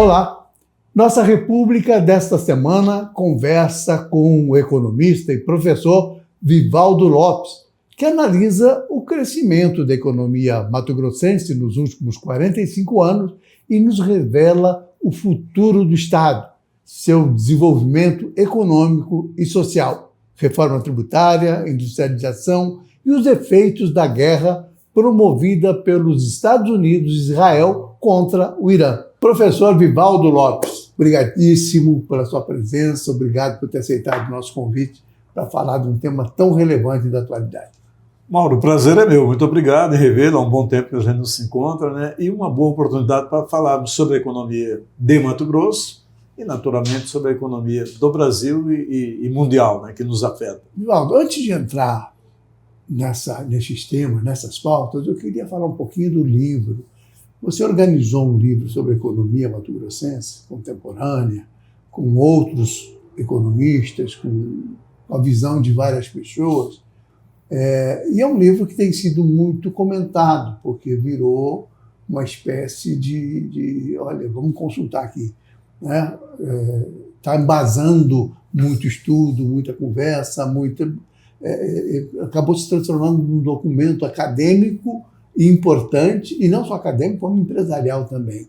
Olá! Nossa República desta semana conversa com o economista e professor Vivaldo Lopes, que analisa o crescimento da economia mato-grossense nos últimos 45 anos e nos revela o futuro do Estado, seu desenvolvimento econômico e social, reforma tributária, industrialização e os efeitos da guerra promovida pelos Estados Unidos e Israel contra o Irã. Professor Vivaldo Lopes, obrigadíssimo pela sua presença, obrigado por ter aceitado o nosso convite para falar de um tema tão relevante da atualidade. Mauro, o prazer é meu, muito obrigado em revê-lo, há um bom tempo que a gente não se encontra, né? E uma boa oportunidade para falarmos sobre a economia de Mato Grosso e, naturalmente, sobre a economia do Brasil e mundial, né, que nos afeta. Vivaldo, antes de entrar nesses temas, nessas pautas, eu queria falar um pouquinho do livro. Você organizou um livro sobre a economia mato-grossense contemporânea, com outros economistas, com a visão de várias pessoas. E é um livro que tem sido muito comentado, porque virou uma espécie de olha, vamos consultar aqui. Está embasando muito estudo, muita conversa, acabou se transformando num documento acadêmico e importante, e não só acadêmico, como empresarial também.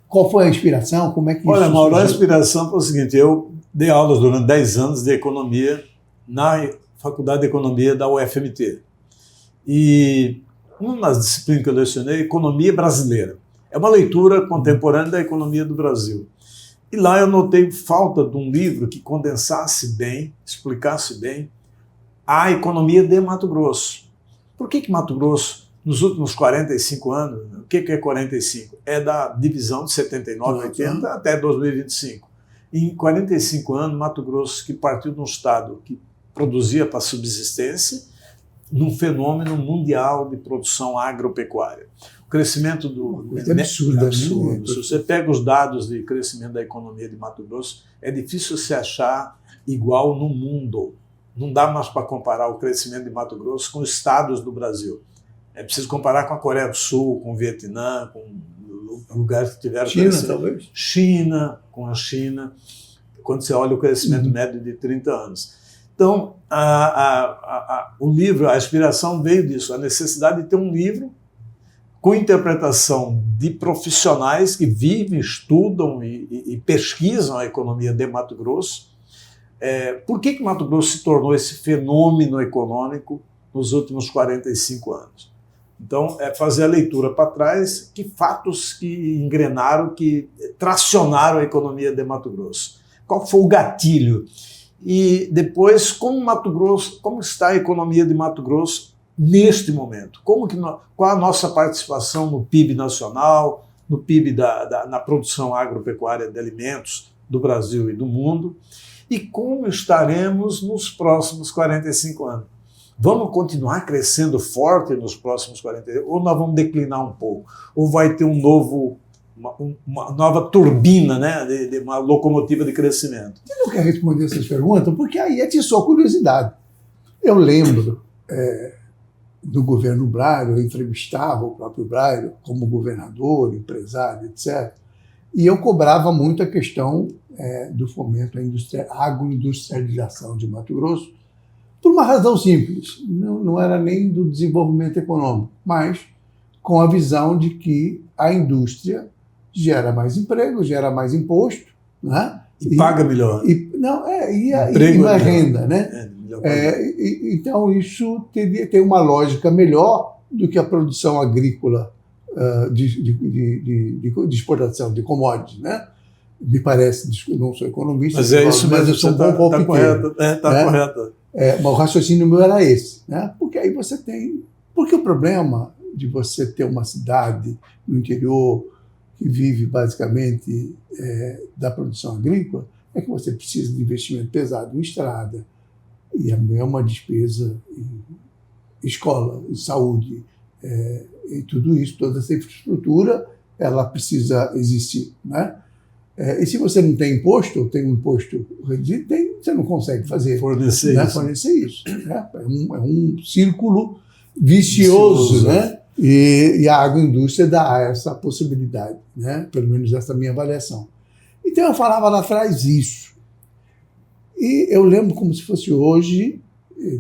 Qual foi a inspiração? Como é que Olha, isso Mauro, a surgiu? inspiração foi o seguinte: eu dei aulas durante 10 anos de economia na Faculdade de Economia da UFMT. E uma das disciplinas que eu lecionei é Economia Brasileira. É uma leitura contemporânea da economia do Brasil. E lá eu notei falta de um livro que condensasse bem, explicasse bem a economia de Mato Grosso. Por que Mato Grosso, nos últimos 45 anos, o que é 45? É da divisão de 79, 80 até 2025. Em 45 anos, Mato Grosso, que partiu de um estado que produzia para subsistência, num fenômeno mundial de produção agropecuária. O crescimento é absurdo. Se você pega os dados de crescimento da economia de Mato Grosso, é difícil se achar igual no mundo. Não dá mais para comparar o crescimento de Mato Grosso com estados do Brasil. É preciso comparar com a Coreia do Sul, com o Vietnã, com lugares que tiveram China, talvez. Com a China, quando você olha o crescimento médio de 30 anos. Então, o livro, a inspiração veio disso, a necessidade de ter um livro com interpretação de profissionais que vivem, estudam e pesquisam a economia de Mato Grosso. Por que Mato Grosso se tornou esse fenômeno econômico nos últimos 45 anos? Então, é fazer a leitura para trás, que fatos que engrenaram, que tracionaram a economia de Mato Grosso. Qual foi o gatilho? E depois, como está a economia de Mato Grosso neste momento? Qual a nossa participação no PIB nacional, no PIB na produção agropecuária de alimentos do Brasil e do mundo? E como estaremos nos próximos 45 anos? Vamos continuar crescendo forte nos próximos 45 anos? Ou nós vamos declinar um pouco? Ou vai ter uma nova turbina, né, de uma locomotiva de crescimento? Você não quer responder essas perguntas? Porque aí é só curiosidade. Eu lembro do governo Braille, eu entrevistava o próprio Braille como governador, empresário, etc. E eu cobrava muito a questão do fomento à agroindustrialização de Mato Grosso, por uma razão simples. Não era nem do desenvolvimento econômico, mas com a visão de que a indústria gera mais emprego, gera mais imposto, né? E paga melhor. E mais renda, né? Então isso tem uma lógica melhor do que a produção agrícola de exportação de commodities, né? Me parece, não sou economista, mas é isso mesmo, eu sou um bom palpiteiro. Está correto. Mas o raciocínio meu era esse, né? Porque aí você tem... Porque o problema de você ter uma cidade no interior que vive basicamente da produção agrícola é que você precisa de investimento pesado em estrada, e a mesma despesa em escola, em saúde, e tudo isso, toda essa infraestrutura, ela precisa existir, né? E se você não tem imposto, ou tem um imposto reduzido, você não consegue fornecer isso. Né? É um círculo vicioso, né? E a agroindústria dá essa possibilidade, né? Pelo menos essa é a minha avaliação. Então eu falava lá atrás isso. E eu lembro como se fosse hoje,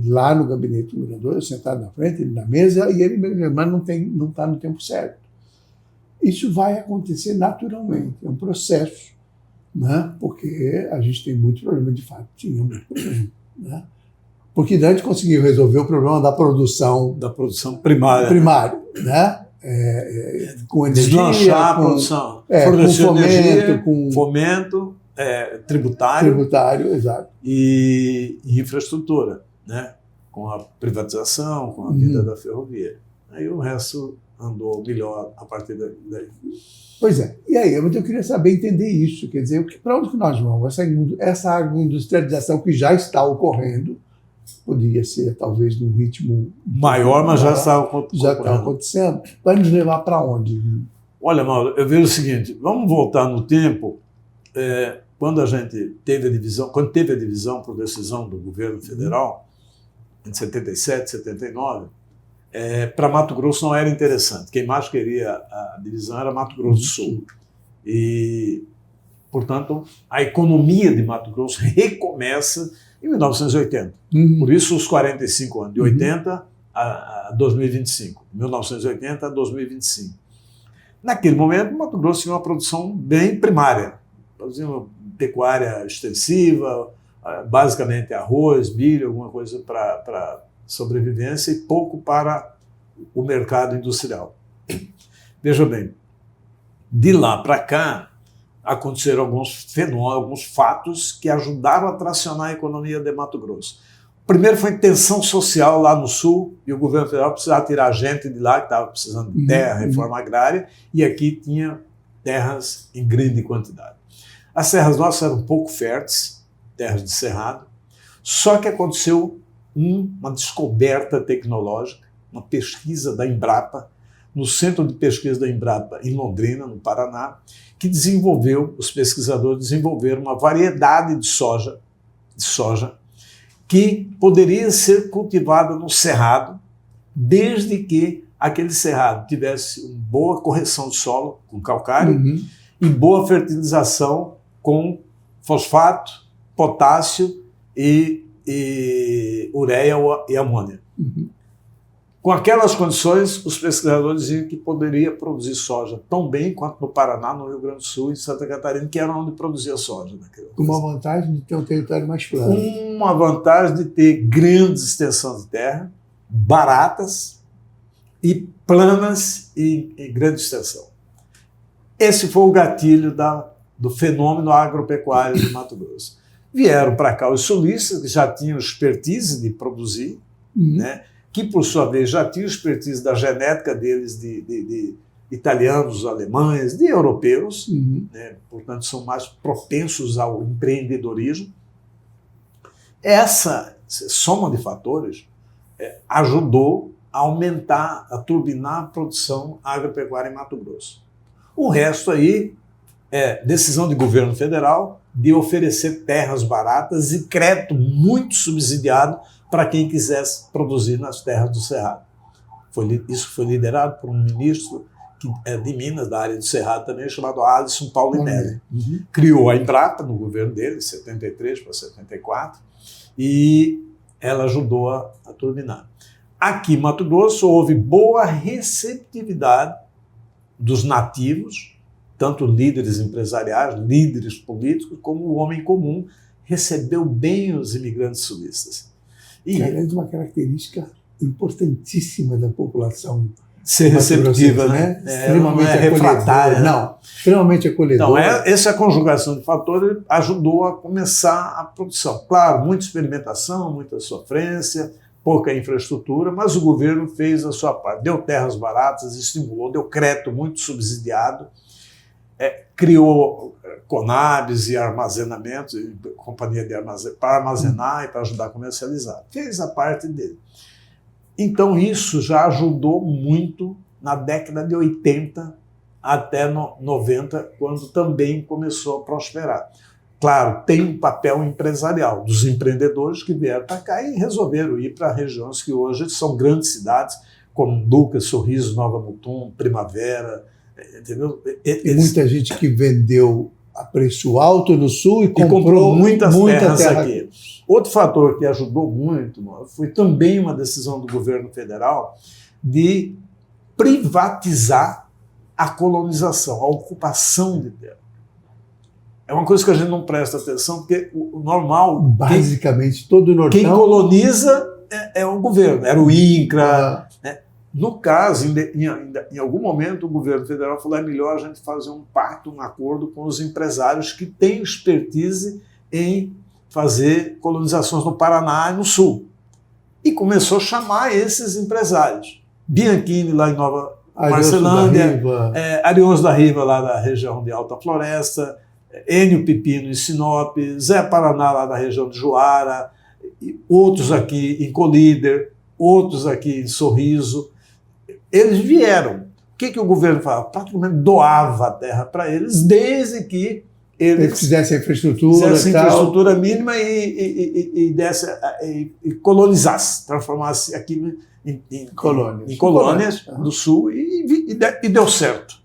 lá no gabinete do governador, eu sentado na frente, ele na mesa, e ele me dizendo, mas não está no tempo certo. Isso vai acontecer naturalmente, é um processo, né? Porque a gente tem muito problema, de fato, tinha muito problema, né? Porque antes conseguiu resolver o problema da produção primária, né? Com energia, deslanchar a produção, fornecer com fomento, energia, com fomento tributário, exato. E infraestrutura, né? Com a privatização, com a vinda da ferrovia. Aí o resto andou melhor a partir daí. Pois é. E aí, eu queria saber, entender isso. Quer dizer, para onde que nós vamos? Essa agroindustrialização que já está ocorrendo, poderia ser talvez num ritmo maior, mas já está acontecendo. Vai nos levar para onde? Olha, Mauro, eu vejo o seguinte, vamos voltar no tempo, quando a gente teve a divisão, por decisão do governo federal, em 77, 79, para Mato Grosso não era interessante. Quem mais queria a divisão era Mato Grosso do Sul. E, portanto, a economia de Mato Grosso recomeça em 1980. Por isso, os 45 anos, de 80 a 2025. 1980 a 2025. Naquele momento, Mato Grosso tinha uma produção bem primária. Fazia uma pecuária extensiva, basicamente arroz, milho, alguma coisa para sobrevivência e pouco para o mercado industrial. Veja bem, de lá para cá, aconteceram alguns fenômenos, alguns fatos que ajudaram a tracionar a economia de Mato Grosso. O primeiro foi a tensão social lá no sul, e o governo federal precisava tirar gente de lá, que estava precisando de terra, reforma agrária, e aqui tinha terras em grande quantidade. As terras nossas eram pouco férteis, terras de cerrado, só que aconteceu uma descoberta tecnológica, uma pesquisa da Embrapa, no Centro de Pesquisa da Embrapa, em Londrina, no Paraná, que os pesquisadores desenvolveram uma variedade de soja que poderia ser cultivada no cerrado, desde que aquele cerrado tivesse uma boa correção de solo, com calcário, e boa fertilização com fosfato, potássio e ureia e amônia. Com aquelas condições, os pesquisadores diziam que poderia produzir soja tão bem quanto no Paraná, no Rio Grande do Sul e Santa Catarina, que era onde produzia soja. Com uma vantagem de ter um território mais plano. Uma vantagem de ter grandes extensões de terra, baratas e planas e grande extensão. Esse foi o gatilho do fenômeno agropecuário de Mato Grosso. Vieram para cá os sulistas, que já tinham expertise de produzir, né? Que, por sua vez, já tinham expertise da genética deles, de italianos, alemães, de europeus, né? Portanto, são mais propensos ao empreendedorismo. Essa soma de fatores ajudou a aumentar, a turbinar a produção agropecuária em Mato Grosso. O resto aí é decisão de governo federal de oferecer terras baratas e crédito muito subsidiado para quem quisesse produzir nas terras do Cerrado. Isso foi liderado por um ministro que é de Minas, da área do Cerrado também, chamado Alisson Paulinelli. Criou a Embrapa no governo dele, de 73 para 74, e ela ajudou a turbinar. Aqui em Mato Grosso houve boa receptividade dos nativos, tanto líderes empresariais, líderes políticos, como o homem comum recebeu bem os imigrantes sulistas. E é uma característica importantíssima da população. Ser receptiva, né? Extremamente refratária. Não, extremamente acolhedora. Então, essa conjugação de fatores ajudou a começar a produção. Claro, muita experimentação, muita sofrência, pouca infraestrutura, mas o governo fez a sua parte. Deu terras baratas, estimulou, deu crédito muito subsidiado, criou Conabs e armazenamento, companhia de armazenamento, para armazenar e para ajudar a comercializar. Fez a parte dele. Então isso já ajudou muito na década de 80 até 90, quando também começou a prosperar. Claro, tem um papel empresarial dos empreendedores que vieram para cá e resolveram ir para regiões que hoje são grandes cidades, como Lucas, Sorriso, Nova Mutum, Primavera, entendeu? E muita gente que vendeu a preço alto no Sul e comprou muita terras terra aqui. Outro fator que ajudou muito foi também uma decisão do governo federal de privatizar a colonização, a ocupação de terra. É uma coisa que a gente não presta atenção, porque o normal... Basicamente, todo o Nortão... Quem coloniza é o governo, era o INCRA. Né? No caso, em algum momento, o governo federal falou: é melhor a gente fazer um pacto, um acordo com os empresários que têm expertise em fazer colonizações no Paraná e no Sul. E começou a chamar esses empresários. Bianchini, lá em Nova Marcelândia, Ariões da Riva, lá da região de Alta Floresta, Enio Pipino, em Sinop, Zé Paraná, lá da região de Juara, outros aqui em Colíder, outros aqui em Sorriso. Eles vieram. O que o governo falava? Praticamente doava a terra para eles, desde que eles fizessem a infraestrutura mínima e colonizasse, transformasse aquilo em colônias do Sul e deu certo.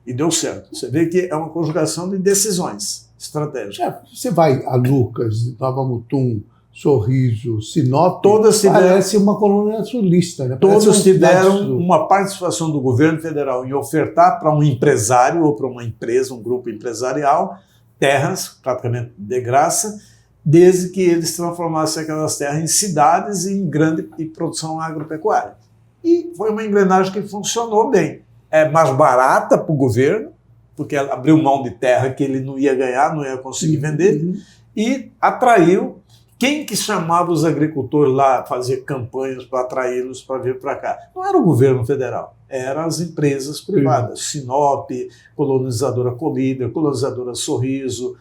E deu certo. Você vê que é uma conjugação de decisões estratégicas. Você vai a Lucas, Nova Mutum, Sorriso, Sinop, todas parece uma colônia sulista. Né? Todas tiveram uma participação do governo federal em ofertar para um empresário ou para uma empresa, um grupo empresarial, terras, praticamente de graça, desde que eles transformassem aquelas terras em cidades e em grande produção agropecuária. E foi uma engrenagem que funcionou bem. É mais barata para o governo, porque ela abriu mão de terra que ele não ia ganhar, não ia conseguir vender, e atraiu quem que chamava os agricultores lá, fazia campanhas para atraí-los para vir para cá. Não era o governo federal, eram as empresas privadas. Sinop, colonizadora Colíder, colonizadora Sorriso,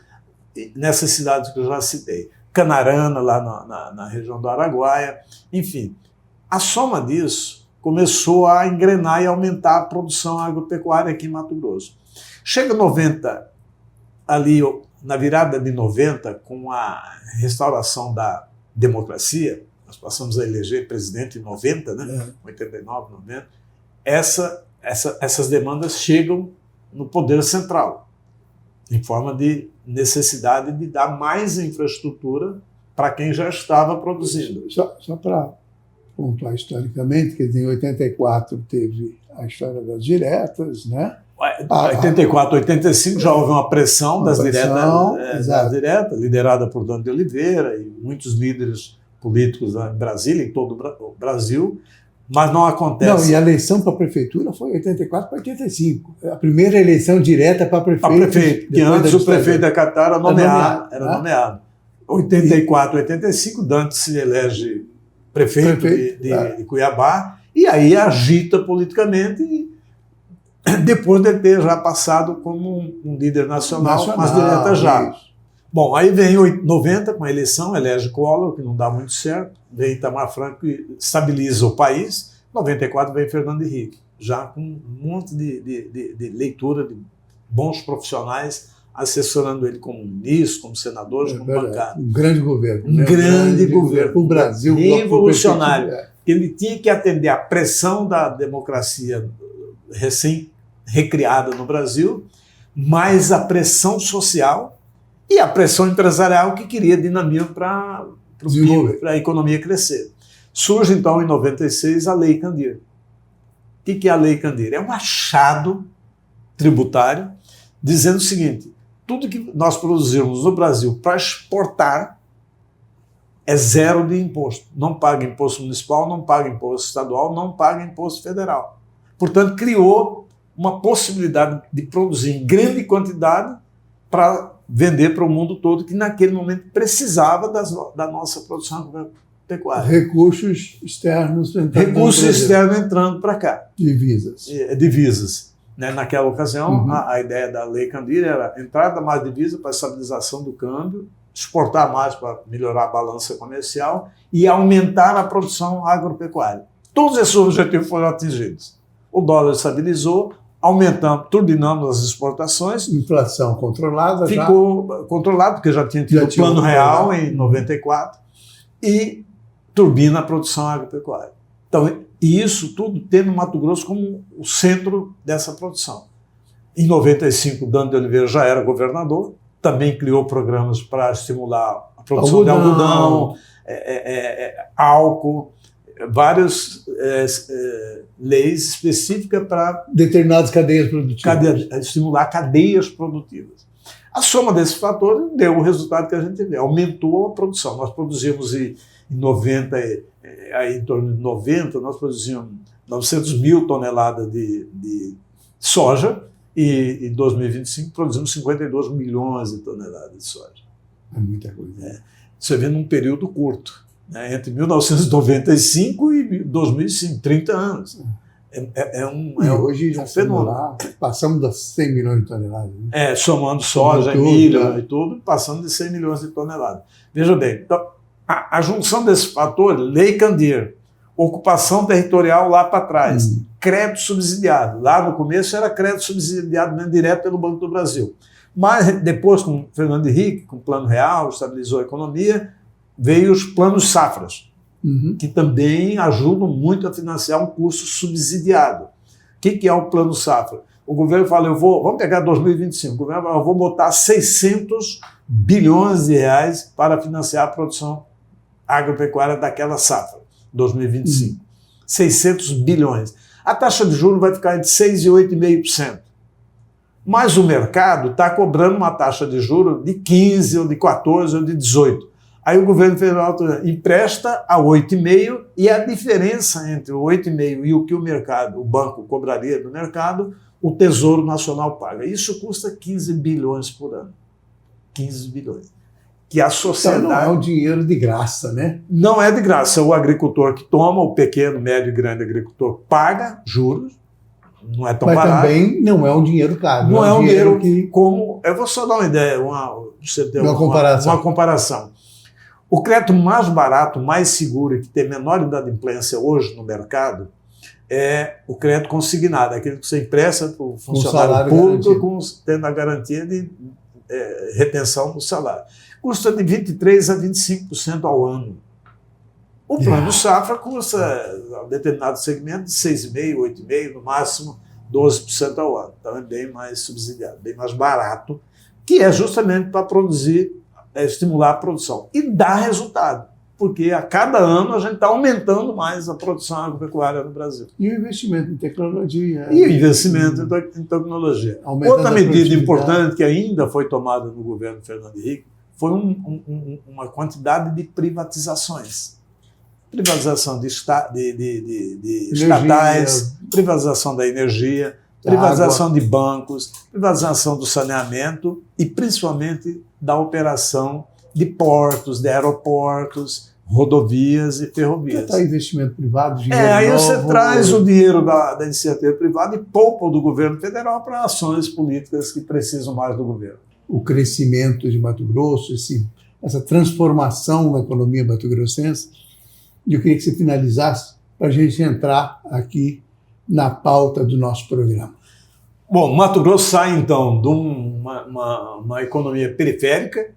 nessas cidades que eu já citei. Canarana, lá na região do Araguaia. Enfim, a soma disso começou a engrenar e aumentar a produção agropecuária aqui em Mato Grosso. Chega 90, ali na virada de 90, com a restauração da democracia, nós passamos a eleger presidente em 90, né? 89, 90, essas demandas chegam no poder central, em forma de necessidade de dar mais infraestrutura para quem já estava produzindo. Só para pontuar historicamente, que em 84 teve a história das diretas, né? 84, 85 já houve uma pressão das diretas, liderada por Dante de Oliveira e muitos líderes políticos em Brasília, em todo o Brasil, mas não acontece. Não, e a eleição para a prefeitura foi 84 para 85. A primeira eleição direta para prefeito. Que antes o prefeito da capital era nomeado. 84, 85, Dante se elege prefeito de Cuiabá e aí agita politicamente, depois de ter já passado como um líder nacional, mas direta já. Isso. Bom, aí vem 90 com a eleição, elege Collor, que não dá muito certo, vem Itamar Franco e estabiliza o país. 94 vem Fernando Henrique, já com um monte de leitura de bons profissionais assessorando ele como ministro, como senador, como bancário. Um grande governo. Um grande governo. O Brasil. Revolucionário. Ele tinha que atender à pressão da democracia recém-recriada no Brasil, mais a pressão social e a pressão empresarial que queria dinamismo para a economia crescer. Surge, então, em 96, a Lei Candir. O que é a Lei Candir? É um achado tributário dizendo o seguinte: tudo que nós produzirmos no Brasil para exportar é zero de imposto. Não paga imposto municipal, não paga imposto estadual, não paga imposto federal. Portanto, criou uma possibilidade de produzir em grande quantidade para vender para o mundo todo, que naquele momento precisava da nossa produção pecuária. Recursos externos entrando para cá. Divisas. Né? Naquela ocasião, a ideia da Lei Candir era entrada mais divisa para a estabilização do câmbio, exportar mais para melhorar a balança comercial e aumentar a produção agropecuária. Todos esses objetivos foram atingidos. O dólar estabilizou, aumentamos, turbinamos as exportações. Inflação controlada. Ficou controlado, porque já tinha tido o Plano Real em 94, e turbina a produção agropecuária. Então, E isso tudo tendo Mato Grosso como o centro dessa produção. Em 95, Dante de Oliveira já era governador, também criou programas para estimular a produção de algodão, álcool, várias leis específicas para determinadas cadeias produtivas. Estimular cadeias produtivas. A soma desses fatores deu o resultado que a gente vê, aumentou a produção. Nós produzimos em 90, aí em torno de 90, nós produzíamos 900 mil toneladas de soja e em 2025 produzimos 52 milhões de toneladas de soja. É muita coisa. Você vê num período curto, né? Entre 1995 e 2005, 30 anos. Hoje já passamos das 100 milhões de toneladas. Né? Somando soja, milho e tudo, passando de 100 milhões de toneladas. Veja bem, então, a junção desses fatores, Lei Candir, ocupação territorial lá para trás, crédito subsidiado. Lá no começo era crédito subsidiado mesmo, direto pelo Banco do Brasil. Mas depois, com o Fernando Henrique, com o Plano Real, estabilizou a economia, veio os planos safras, que também ajudam muito a financiar um custo subsidiado. O que é o plano safra? O governo fala, vamos pegar 2025, o governo fala, eu vou botar 600 bilhões de reais para financiar a produção agropecuária daquela safra, 2025. 600 bilhões. A taxa de juros vai ficar entre 6% e 8,5%. Mas o mercado está cobrando uma taxa de juros de 15%, ou de 14%, ou de 18%. Aí o governo federal empresta a 8,5% e a diferença entre o 8,5% e o que o banco cobraria do mercado, o Tesouro Nacional paga. Isso custa 15 bilhões por ano. 15 bilhões. Que a sociedade... Então não é um dinheiro de graça, né? Não é de graça. O agricultor que toma, o pequeno, médio e grande agricultor, paga juros. Não é tão barato. Mas também não é um dinheiro caro. Não é um dinheiro que... Eu vou só dar uma ideia, uma comparação. O crédito mais barato, mais seguro e que tem menor inadimplência hoje no mercado é o crédito consignado, aquele que você empresta para o funcionário público tendo a garantia de retenção do salário. Custa de 23% a 25% ao ano. O plano safra custa, a determinado segmento, de 6,5%, 8,5%, no máximo 12% ao ano. Então é bem mais subsidiado, bem mais barato, que é justamente para estimular a produção. E dá resultado, porque a cada ano a gente está aumentando mais a produção agropecuária no Brasil. E o investimento em tecnologia. E o investimento em tecnologia. Outra medida importante que ainda foi tomada no governo Fernando Henrique foi uma quantidade de privatizações. Privatização de estatais, privatização da energia, privatização de bancos, privatização do saneamento e principalmente da operação de portos, de aeroportos, rodovias e ferrovias. Está investimento privado, dinheiro aí novo, você traz o dinheiro da iniciativa privada e poupa do governo federal para ações políticas que precisam mais do governo. O crescimento de Mato Grosso, essa transformação na economia mato-grossense. E eu queria que você finalizasse para a gente entrar aqui na pauta do nosso programa. Bom, Mato Grosso sai, então, de uma economia periférica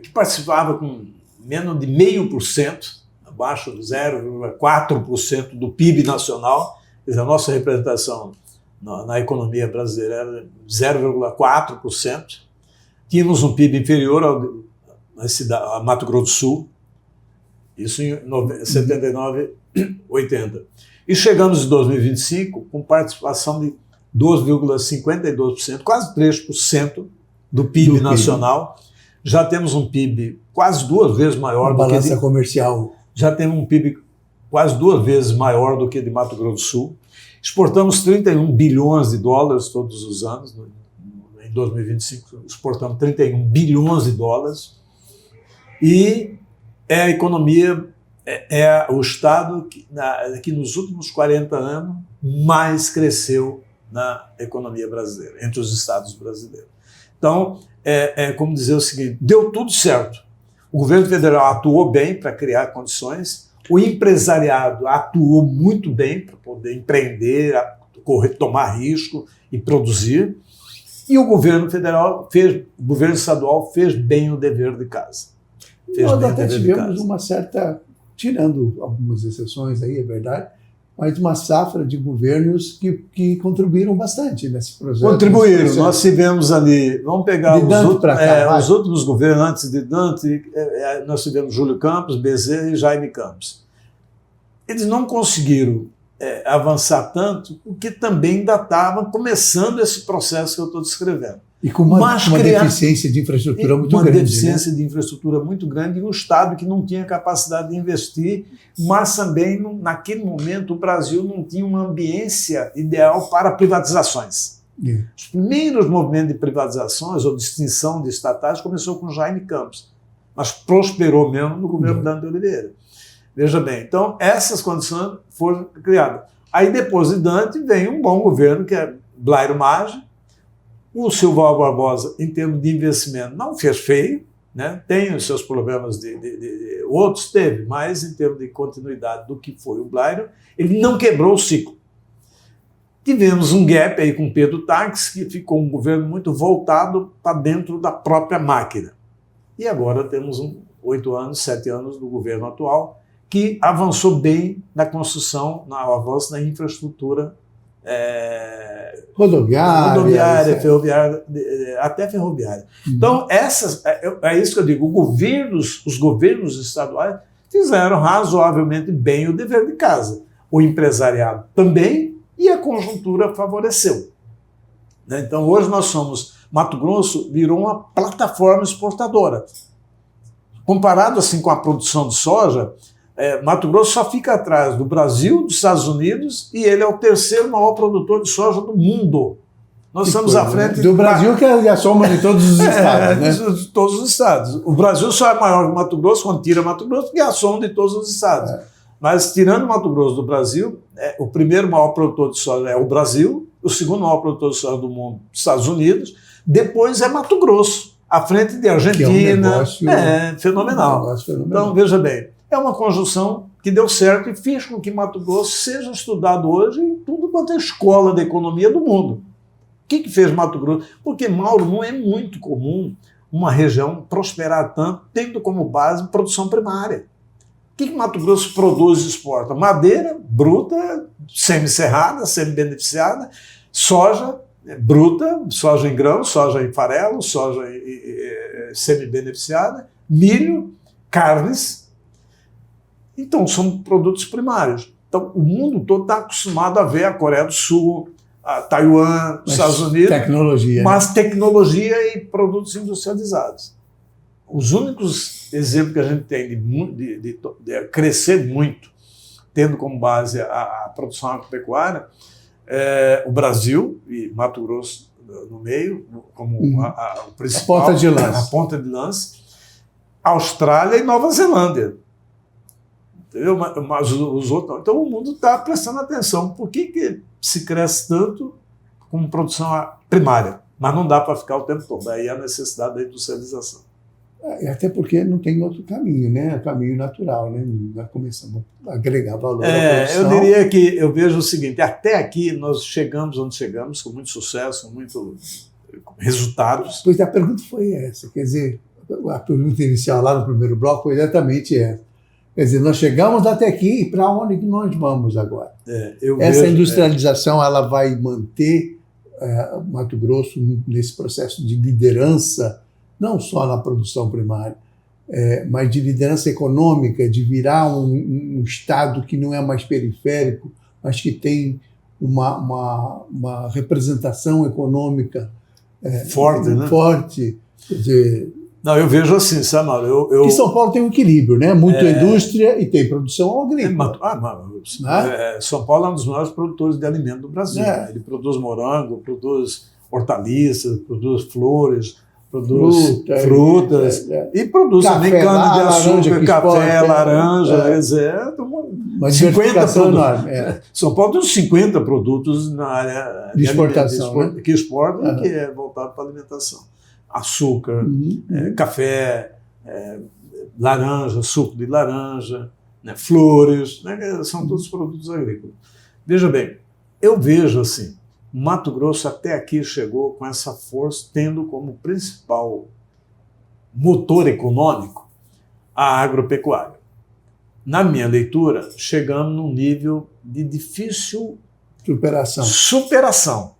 que participava com menos de 0,5%, abaixo de 0,4% do PIB nacional. Quer dizer, a nossa representação na economia brasileira era 0,4%. Tínhamos um PIB inferior a Mato Grosso do Sul, isso em 79, 80. E chegamos em 2025 com participação de 2,52%, quase 3% do PIB nacional. Já temos um PIB quase 2 vezes maior do que balança comercial. Já temos um PIB quase 2 vezes maior do que de Mato Grosso do Sul. Exportamos 31 bilhões de dólares todos os anos. Em 2025 exportamos 31 bilhões de dólares. E a economia, o Estado que nos últimos 40 anos mais cresceu na economia brasileira, entre os estados brasileiros. Então, como dizer o seguinte, deu tudo certo. O governo federal atuou bem para criar condições, o empresariado atuou muito bem para poder empreender, tomar risco e produzir, e o governo estadual fez bem o dever de casa. Nós até tivemos uma certa tirando algumas exceções aí, é verdade, mas uma safra de governos que contribuíram bastante nesse projeto. Contribuíram. Nós tivemos ali, vamos pegar os últimos governos antes de Dante, nós tivemos Júlio Campos, Bezerra e Jaime Campos. Eles não conseguiram avançar tanto, porque também ainda estavam começando esse processo que eu estou descrevendo. E com uma deficiência de infraestrutura muito grande. Uma deficiência de infraestrutura muito grande e um Estado que não tinha capacidade de investir, mas também, naquele momento, o Brasil não tinha uma ambiência ideal para privatizações. Os primeiros movimentos de privatizações ou de extinção de estatais começou com Jaime Campos, mas prosperou mesmo no governo Dante de Oliveira. Veja bem, então essas condições foram criadas. Aí depois de Dante vem um bom governo, que é Blairo Maggi. O Silval Barbosa, em termos de investimento, não fez feio, né? Tem os seus problemas, outros teve, mas em termos de continuidade do que foi o Blairo, ele não quebrou o ciclo. Tivemos um gap aí com Pedro Taques, que ficou um governo muito voltado para dentro da própria máquina. E agora temos 7 anos do governo atual, que avançou bem na construção, no avanço da infraestrutura rodoviária, ferroviária, até ferroviária. Então, é isso que eu digo, os governos estaduais fizeram razoavelmente bem o dever de casa. O empresariado também, e a conjuntura favoreceu. Então, hoje Mato Grosso virou uma plataforma exportadora. Comparado assim com a produção de soja, Mato Grosso só fica atrás do Brasil, dos Estados Unidos, e ele é o terceiro maior produtor de soja do mundo. Nós estamos à frente... Do Brasil, que é a soma de todos os estados, né? De todos os estados. O Brasil só é maior que Mato Grosso quando tira Mato Grosso, que é a soma de todos os estados. Mas, tirando Mato Grosso do Brasil, o primeiro maior produtor de soja é o Brasil, o segundo maior produtor de soja do mundo, os Estados Unidos, depois é Mato Grosso, à frente de Argentina. Que é um negócio, fenomenal. Então, veja bem, é uma conjunção que deu certo e fez com que Mato Grosso seja estudado hoje em tudo quanto é escola de economia do mundo. O que fez Mato Grosso? Porque, Mauro, não é muito comum uma região prosperar tanto, tendo como base produção primária. O que Mato Grosso produz e exporta? Madeira bruta, semi-serrada, semi-beneficiada, soja bruta, soja em grão, soja em farelo, soja semi-beneficiada, milho, carnes. Então, são produtos primários. Então, o mundo todo está acostumado a ver a Coreia do Sul, a Taiwan, os Estados Unidos. Tecnologia. Mas tecnologia e produtos industrializados. Os únicos exemplos que a gente tem de crescer muito, tendo como base a produção agropecuária, é o Brasil e Mato Grosso no meio, como o principal. A ponta de lança. A ponta de lança. Austrália e Nova Zelândia. Entendeu? Mas os outros não. Então o mundo está prestando atenção. Por que se cresce tanto com produção primária? Mas não dá para ficar o tempo todo. Aí a necessidade da industrialização. Até porque não tem outro caminho, né? É o caminho natural, né? Nós começamos a agregar valor à produção. Eu diria que eu vejo o seguinte: até aqui nós chegamos onde chegamos, com muito sucesso, com muitos resultados. Pois a pergunta foi essa. Quer dizer, a pergunta inicial lá no primeiro bloco foi exatamente essa. Quer dizer, nós chegamos até aqui e para onde nós vamos agora? Essa industrialização ela vai manter Mato Grosso nesse processo de liderança, não só na produção primária, mas de liderança econômica, de virar um estado que não é mais periférico, mas que tem uma representação econômica forte, né? Forte. Quer dizer, não, eu vejo assim, sabe, Mauro? Porque São Paulo tem um equilíbrio, né? Muita indústria e tem produção agrícola. São Paulo é um dos maiores produtores de alimento do Brasil. Ele produz morango, produz hortaliças, produz flores, produz frutas e produz também cana-de-açúcar, café, laranja, Uma 50 enorme. São Paulo tem uns 50 produtos na área de exportação, né? Que exportam e que é voltado para a alimentação. Açúcar, café, laranja, suco de laranja, flores, são todos produtos agrícolas. Veja bem, eu vejo assim, Mato Grosso até aqui chegou com essa força, tendo como principal motor econômico a agropecuária. na minha leitura, chegamos num nível de difícil superação.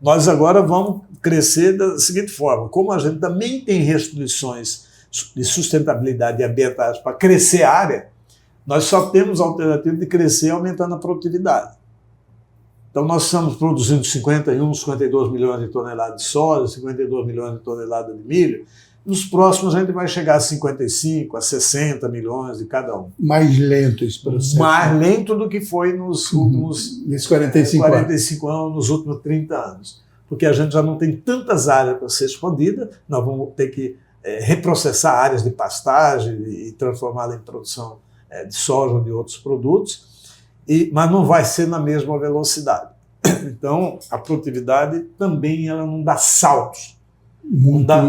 Nós agora vamos crescer da seguinte forma: como a gente também tem restrições de sustentabilidade ambientais para crescer a área, nós só temos a alternativa de crescer aumentando a produtividade. Então, nós estamos produzindo 52 milhões de toneladas de soja, 52 milhões de toneladas de milho. Nos próximos, a gente vai chegar a 55, a 60 milhões de cada um. Mais lento esse processo. Mais lento do que foi nos últimos 45 anos, nos últimos 30 anos. Porque a gente já não tem tantas áreas para ser expandida, nós vamos ter que reprocessar áreas de pastagem e transformá-la em produção de soja ou de outros produtos, mas não vai ser na mesma velocidade. Então, a produtividade também ela não dá saltos. Não dá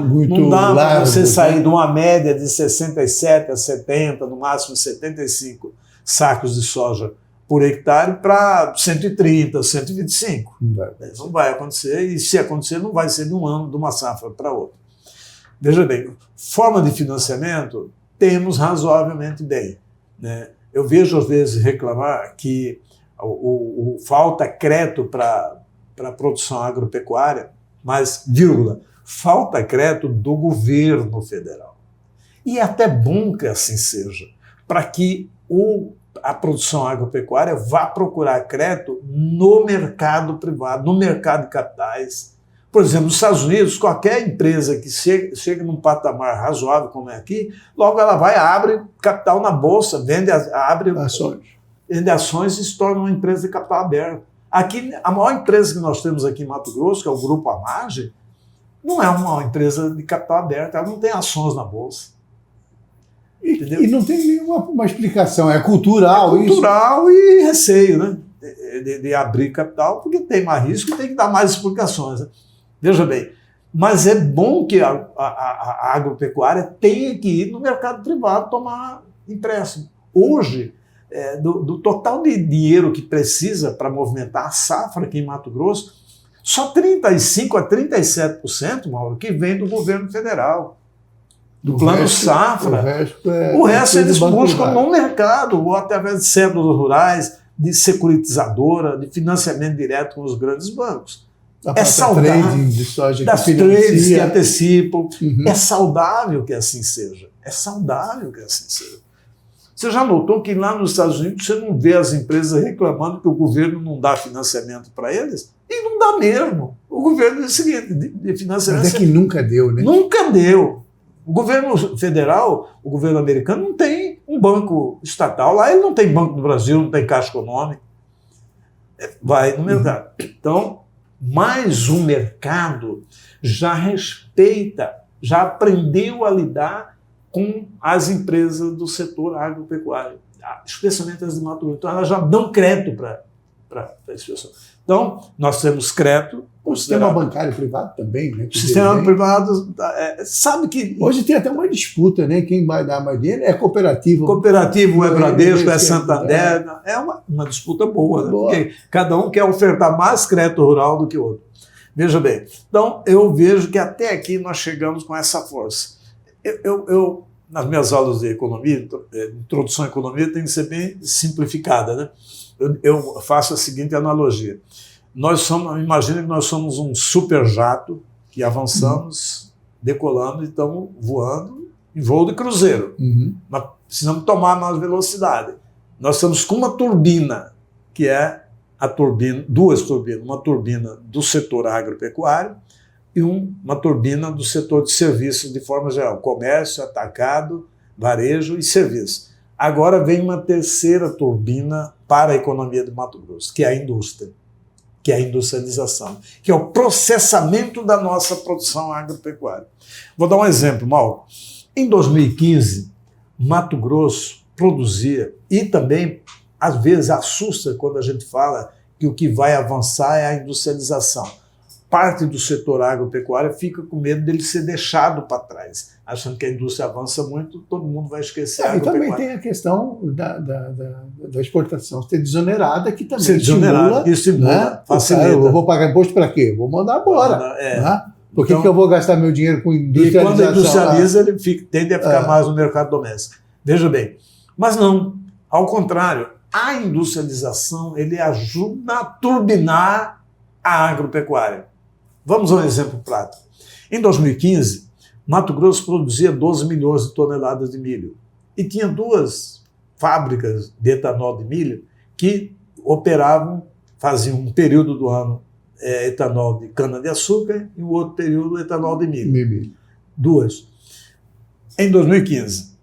para você sair de uma média de 67 a 70, no máximo 75 sacos de soja por hectare para 130, 125. Não vai acontecer, e se acontecer, não vai ser de um ano, de uma safra para outra. Veja bem, forma de financiamento temos razoavelmente bem, né? Eu vejo às vezes reclamar que falta crédito para a produção agropecuária, mas, vírgula, falta crédito do governo federal. E é até bom que assim seja, para que a produção agropecuária vá procurar crédito no mercado privado, no mercado de capitais. Por exemplo, nos Estados Unidos, qualquer empresa que chega num patamar razoável como é aqui, logo ela vai, abre capital na bolsa, abre ações e se torna uma empresa de capital aberto. Aqui, a maior empresa que nós temos aqui em Mato Grosso, que é o Grupo Amage, não é uma empresa de capital aberto, ela não tem ações na bolsa. E não tem nenhuma explicação, é cultural isso? Cultural e receio, né? De abrir capital, porque tem mais risco e tem que dar mais explicações, né? Veja bem, mas é bom que a agropecuária tenha que ir no mercado privado tomar empréstimo. Hoje, do total de dinheiro que precisa para movimentar a safra aqui em Mato Grosso, só 35% a 37%, Mauro, que vem do governo federal, do plano safra. O resto eles buscam no mercado, ou através de cédulas rurais, de securitizadora, de financiamento direto com os grandes bancos. É saudável, das trades que antecipam. É saudável que assim seja. É saudável que assim seja. Você já notou que lá nos Estados Unidos você não vê as empresas reclamando que o governo não dá financiamento para eles? E não dá mesmo. O governo diz o seguinte, de financiamento... Mas é que nunca deu, né? Nunca deu. O governo federal, o governo americano, não tem um banco estatal. Lá ele não tem Banco do Brasil, não tem Caixa Econômica. Vai no mercado. Então, mas o mercado já respeita, já aprendeu a lidar com as empresas do setor agropecuário, especialmente as de Mato Grosso. Então, elas já dão crédito para esse pessoal. Então, nós temos crédito. O sistema bancário privado também, né? O sistema privado, sabe que... Hoje tem até uma disputa, né? Quem vai dar mais dinheiro é cooperativo. Cooperativo, é Bradesco, é Santander. É uma disputa boa, né? Porque cada um quer ofertar mais crédito rural do que o outro. Veja bem, então eu vejo que até aqui nós chegamos com essa força. Eu nas minhas aulas de economia, introdução à economia, tem que ser bem simplificada, né? Eu faço a seguinte analogia. Imagina que nós somos um super jato que avançamos, decolando e estamos voando em voo de cruzeiro. Mas precisamos tomar mais velocidade. Nós estamos com uma turbina, que é duas turbinas, uma turbina do setor agropecuário e uma turbina do setor de serviços de forma geral, comércio, atacado, varejo e serviço. Agora vem uma terceira turbina para a economia de Mato Grosso, que é a indústria, que é a industrialização, que é o processamento da nossa produção agropecuária. Vou dar um exemplo, Mauro. Em 2015, Mato Grosso produzia, e também, às vezes, assusta quando a gente fala que o que vai avançar é a industrialização. Parte do setor agropecuário fica com medo dele ser deixado para trás, achando que a indústria avança muito, todo mundo vai esquecer a agropecuária. E também tem a questão da exportação ser desonerada, que também estimula, né? facilita. Eu vou pagar imposto para quê? Vou mandar embora. Né? Por que eu vou gastar meu dinheiro com industrialização? E quando industrializa, ele tende a ficar mais no mercado doméstico. Veja bem, mas não. Ao contrário, a industrialização ele ajuda a turbinar a agropecuária. Vamos a um exemplo prático. Em 2015, Mato Grosso produzia 12 milhões de toneladas de milho e tinha 2 fábricas de etanol de milho que operavam, faziam um período do ano etanol de cana-de-açúcar e o outro período etanol de milho. 2. Em 2015.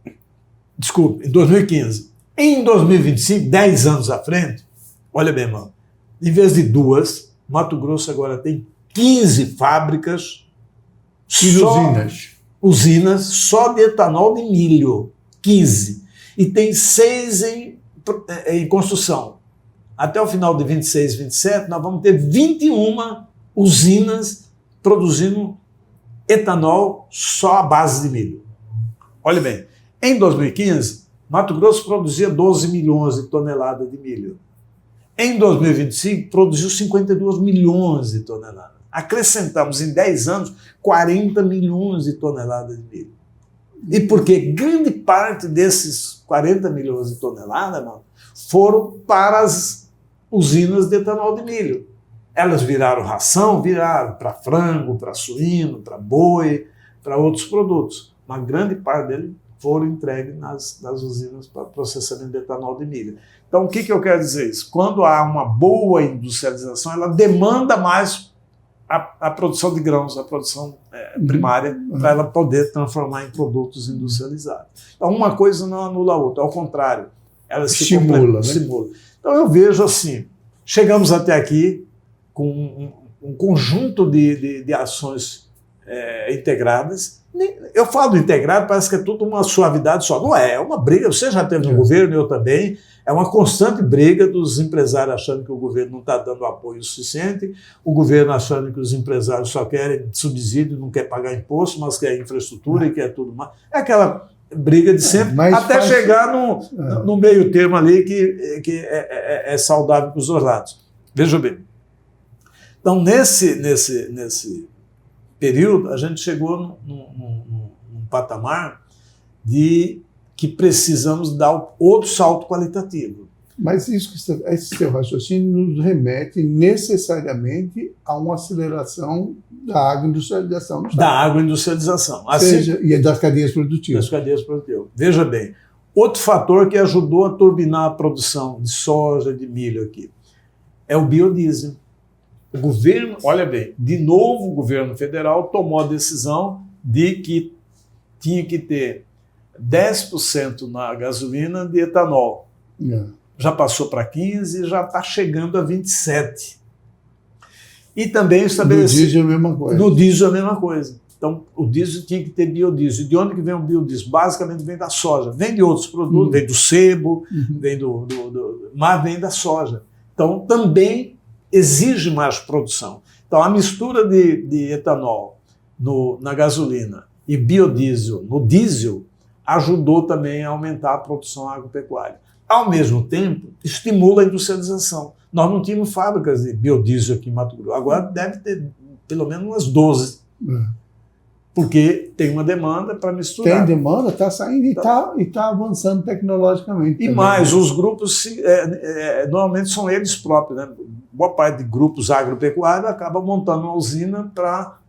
Desculpe, em 2015. Em 2025, 10 anos à frente, olha bem, mano, em vez de 2, Mato Grosso agora tem 15 fábricas, usinas só de etanol de milho. 15. E tem 6 em construção. Até o final de 26, 27, nós vamos ter 21 usinas produzindo etanol só à base de milho. Olha bem, em 2015, Mato Grosso produzia 12 milhões de toneladas de milho. Em 2025, produziu 52 milhões de toneladas. Acrescentamos em 10 anos 40 milhões de toneladas de milho. E porque grande parte desses 40 milhões de toneladas, mano, foram para as usinas de etanol de milho. Elas viraram ração, viraram para frango, para suíno, para boi, para outros produtos. Uma grande parte deles foram entregues nas usinas para processamento de etanol de milho. Então, o que eu quero dizer isso? Quando há uma boa industrialização, ela demanda mais a produção de grãos, a produção primária, para ela poder transformar em produtos industrializados. Então, uma coisa não anula a outra, ao contrário, ela se estimula, né? Estimula. Então, eu vejo assim, chegamos até aqui com um conjunto de ações integradas. Eu falo integrado, parece que é tudo uma suavidade só. Não é, é uma briga. Você já teve no governo, eu também. É uma constante briga dos empresários achando que o governo não está dando apoio suficiente, o governo achando que os empresários só querem subsídio, não quer pagar imposto, mas quer infraestrutura e quer tudo mais. É aquela briga de sempre, até chegar no meio termo ali que é saudável para os dois lados. Veja bem. Então, nesse período, a gente chegou num patamar de que precisamos dar outro salto qualitativo. Mas esse seu raciocínio nos remete necessariamente a uma aceleração da agroindustrialização. Da agroindustrialização. E das cadeias produtivas. Das cadeias produtivas. Veja bem, outro fator que ajudou a turbinar a produção de soja, de milho aqui, é o biodiesel. O governo, olha bem, de novo o governo federal tomou a decisão de que tinha que ter 10% na gasolina de etanol. Já passou para 15%, já está chegando a 27%. E também estabeleceu... No diesel é a mesma coisa. No diesel é a mesma coisa. Então, o diesel tinha que ter biodiesel. De onde que vem o biodiesel? Basicamente vem da soja. Vem de outros produtos, vem do sebo, vem mas vem da soja. Então, também exige mais produção. Então, a mistura de etanol na gasolina e biodiesel no diesel ajudou também a aumentar a produção agropecuária. Ao mesmo tempo, estimula a industrialização. Nós não tínhamos fábricas de biodiesel aqui em Mato Grosso. Agora deve ter pelo menos umas 12. Porque tem uma demanda para misturar. Tem demanda, está saindo e está avançando tecnologicamente. E também, mais, os grupos normalmente são eles próprios. Né? Boa parte de grupos agropecuários acaba montando uma usina para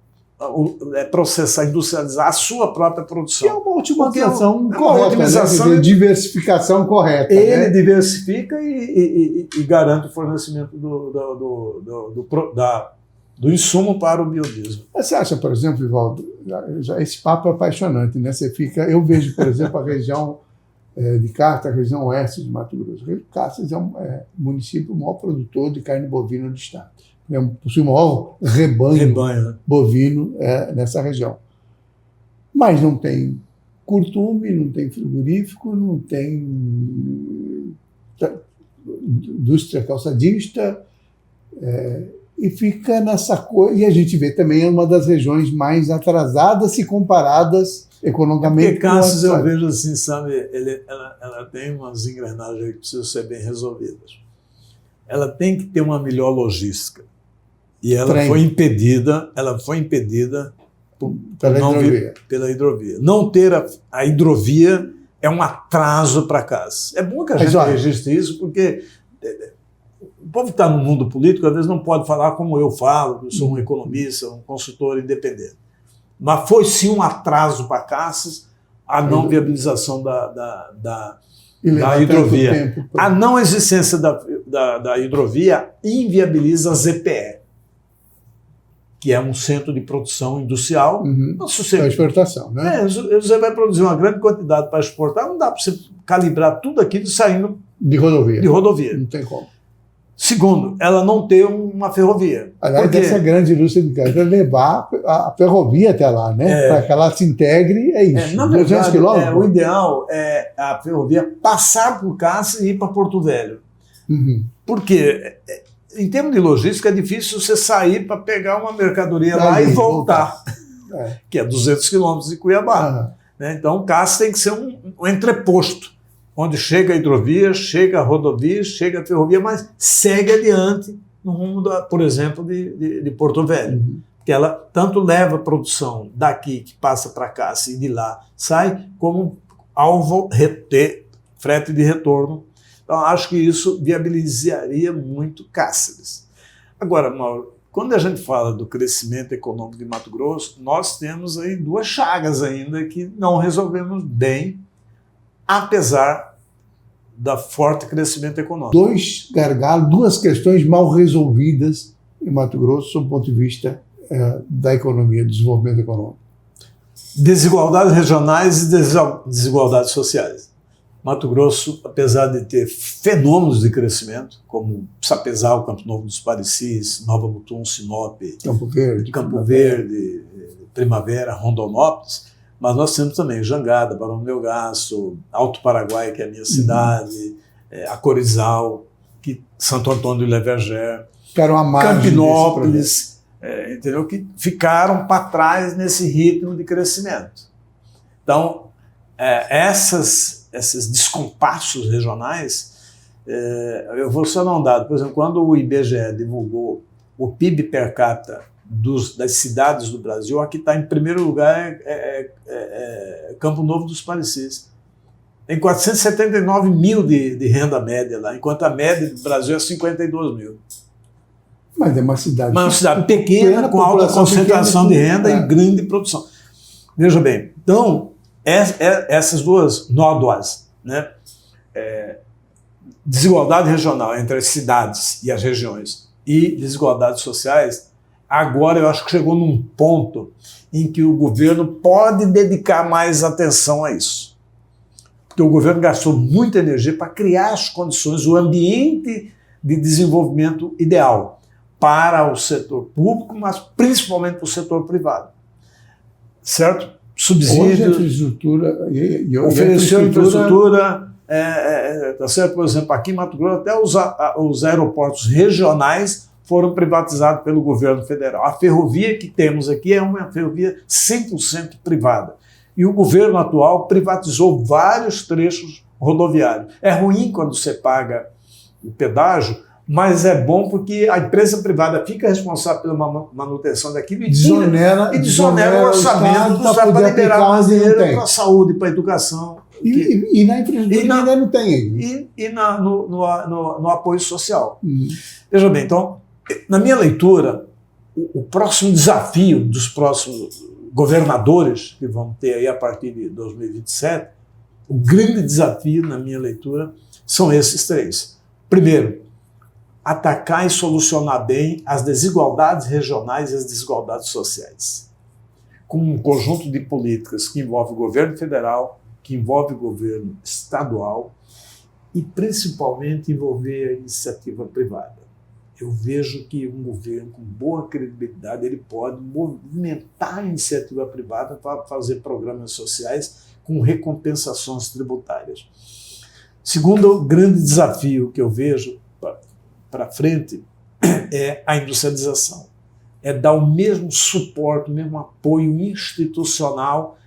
processar, industrializar a sua própria produção. E é uma otimização correta, né? Diversificação correta. Ele diversifica e garante o fornecimento do insumo para o biodiesel. Você acha, por exemplo, Vivaldo, esse papo é apaixonante, né? Eu vejo, por exemplo, a região de Cartas, a região oeste de Mato Grosso. Cartas é o município maior produtor de carne bovina do estado. Possui o maior rebanho bovino nessa região. Mas não tem curtume, não tem frigorífico, não tem indústria calçadista, e fica nessa coisa. E a gente vê também uma das regiões mais atrasadas se comparadas economicamente. Porque Cassius, eu vejo assim, sabe, ela tem umas engrenagens que precisam ser bem resolvidas. Ela tem que ter uma melhor logística. E ela foi impedida pela hidrovia. Não ter a hidrovia é um atraso para casa. É bom que a gente registre isso, porque o povo que está no mundo político, às vezes, não pode falar como eu falo, eu sou um economista, um consultor independente. Mas foi sim um atraso para Cassis a não viabilização da hidrovia. A não existência da hidrovia inviabiliza a ZPE, que é um centro de produção industrial. Para exportação, né? Você vai produzir uma grande quantidade para exportar, não dá para você calibrar tudo aquilo saindo de rodovia. Não tem como. Segundo, ela não tem uma ferrovia. Aliás, essa grande indústria de gás vai levar a ferrovia até lá, né? Para que ela se integre, é isso. Na verdade, o ideal é a ferrovia passar por Cassis e ir para Porto Velho. Porque, em termos de logística, é difícil você sair para pegar uma mercadoria lá e voltar. Que é 200 quilômetros de Cuiabá. Né? Então, Cassis tem que ser um entreposto, onde chega a hidrovia, chega a rodovia, chega a ferrovia, mas segue adiante no rumo, por exemplo, de Porto Velho. Que ela tanto leva a produção daqui, que passa para cá, e de lá sai, como alvo ter frete de retorno. Então, acho que isso viabilizaria muito Cáceres. Agora, Mauro, quando a gente fala do crescimento econômico de Mato Grosso, nós temos aí duas chagas ainda que não resolvemos bem, apesar da forte crescimento econômico. Dois gargalos, duas questões mal resolvidas em Mato Grosso, sob o ponto de vista da economia, do desenvolvimento econômico. Desigualdades regionais e desigualdades sociais. Mato Grosso, apesar de ter fenômenos de crescimento, como Sapezal, Campo Novo dos Parecis, Nova Mutum, Sinop, Campo Verde, Primavera, Rondonópolis, mas nós temos também Jangada, Barão do Melgaço, Alto Paraguai, que é a minha cidade, Acorizal, Santo Antônio do Leverger, Campinópolis, entendeu? Que ficaram para trás nesse ritmo de crescimento. Então, esses descompassos regionais, eu vou só dar um dado. Por exemplo, quando o IBGE divulgou o PIB per capita das cidades do Brasil, aqui está em primeiro lugar Campo Novo dos Parecis. Tem 479 mil de renda média lá, enquanto a média do Brasil é 52 mil. Mas é uma cidade pequena com alta concentração de renda e grande produção. Veja bem, então, essas duas nódoas, né? Desigualdade regional entre as cidades e as regiões e desigualdades sociais, agora eu acho que chegou num ponto em que o governo pode dedicar mais atenção a isso. Porque o governo gastou muita energia para criar as condições, o ambiente de desenvolvimento ideal para o setor público, mas principalmente para o setor privado. Certo? Subsídios, ofereceu infraestrutura, tá certo? Por exemplo, aqui em Mato Grosso, até os aeroportos regionais foram privatizados pelo governo federal. A ferrovia que temos aqui é uma ferrovia 100% privada. E o governo atual privatizou vários trechos rodoviários. É ruim quando você paga o pedágio, mas é bom porque a empresa privada fica responsável pela manutenção daquilo e desonera o orçamento para liberar mais dinheiro para a saúde, para a educação. E na infraestrutura ainda não tem. E no apoio social. Veja bem, então, na minha leitura, o próximo desafio dos próximos governadores que vão ter aí a partir de 2027, o grande desafio, na minha leitura, são esses três. Primeiro, atacar e solucionar bem as desigualdades regionais e as desigualdades sociais, com um conjunto de políticas que envolve o governo federal, que envolve o governo estadual e, principalmente, envolver a iniciativa privada. Eu vejo que um governo com boa credibilidade ele pode movimentar a iniciativa privada para fazer programas sociais com recompensações tributárias. Segundo grande desafio que eu vejo para frente é a industrialização. É dar o mesmo suporte, o mesmo apoio institucional,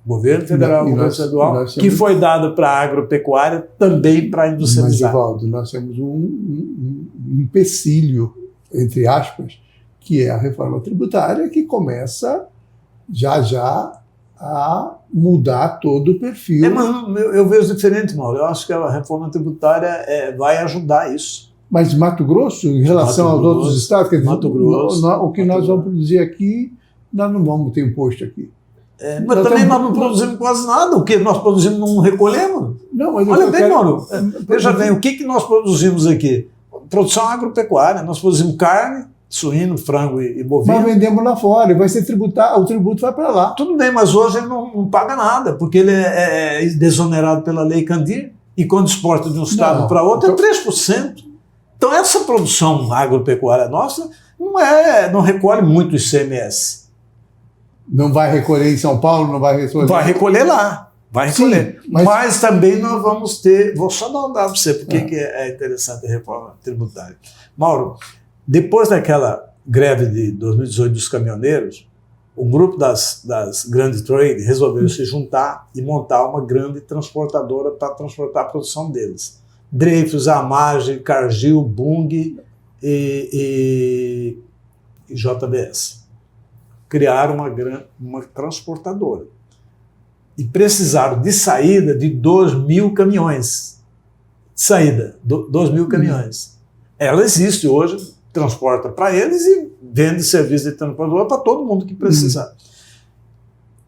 governo federal, governo estadual, que foi dado para a agropecuária, também para a industrializar. Mas, Evaldo, nós temos um empecilho, entre aspas, que é a reforma tributária, que começa já a mudar todo o perfil. Mas eu vejo diferente, Mauro. Eu acho que a reforma tributária vai ajudar isso. Mas Mato Grosso, em relação aos outros estados, quer dizer, Mato Grosso, o que nós vamos produzir aqui, nós não vamos ter imposto aqui. Mas também nós não produzimos quase nada. O que nós produzimos não recolhemos. Não, mas olha bem, Mauro. Veja bem, o que nós produzimos aqui? Produção agropecuária. Nós produzimos carne, suíno, frango e bovino. Mas vendemos lá fora, e vai ser tributar, o tributo vai para lá. Tudo bem, mas hoje ele não paga nada, porque ele é desonerado pela lei Candir, e quando exporta de um estado para outro é 3%. Então essa produção agropecuária nossa não recolhe muito ICMS. Não vai recolher em São Paulo, não vai recolher... Vai recolher lá, vai recolher. Sim, mas também nós vamos ter... Vou só dar um dado para você, porque que é interessante a reforma tributária. Mauro, depois daquela greve de 2018 dos caminhoneiros, o grupo das grandes trade resolveu se juntar e montar uma grande transportadora para transportar a produção deles. Dreyfus, Amage, Cargill, Bunge e JBS. Criaram uma transportadora. E precisaram de saída de 2.000 caminhões. De saída, 2.000 caminhões. Ela existe hoje, transporta para eles e vende serviço de transportadora para todo mundo que precisar.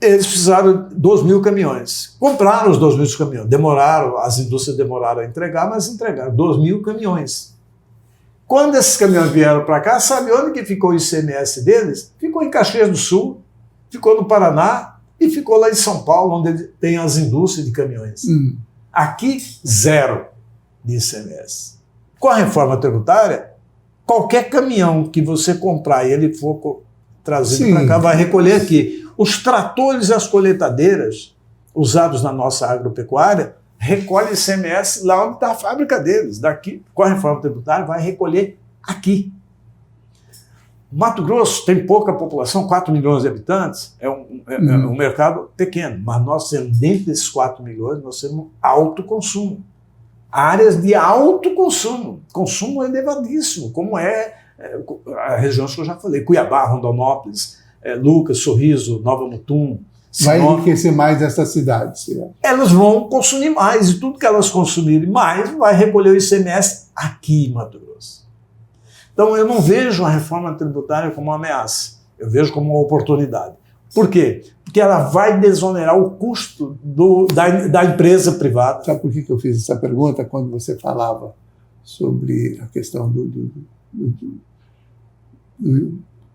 Eles precisaram de 2.000 caminhões. Compraram os 2.000 caminhões. As indústrias demoraram a entregar, mas entregaram 2.000 caminhões. Quando esses caminhões vieram para cá, sabe onde que ficou o ICMS deles? Ficou em Caxias do Sul, ficou no Paraná e ficou lá em São Paulo, onde tem as indústrias de caminhões. Aqui, zero de ICMS. Com a reforma tributária, qualquer caminhão que você comprar e ele for trazido para cá, vai recolher aqui. Os tratores e as colheitadeiras usados na nossa agropecuária recolhem ICMS lá onde está a fábrica deles. Daqui, com a reforma tributária, vai recolher aqui. Mato Grosso tem pouca população, 4 milhões de habitantes, é um mercado pequeno, mas nós temos, dentro desses 4 milhões, nós temos alto consumo. Áreas de alto consumo, consumo elevadíssimo, como a região que eu já falei, Cuiabá, Rondonópolis, Lucas, Sorriso, Nova Mutum. Vai enriquecer mais essas cidades. Elas vão consumir mais, e tudo que elas consumirem mais vai recolher o ICMS aqui em Mato Grosso. Então eu não vejo a reforma tributária como uma ameaça, eu vejo como uma oportunidade. Por quê? Porque ela vai desonerar o custo da empresa privada. Sabe por que eu fiz essa pergunta quando você falava sobre a questão do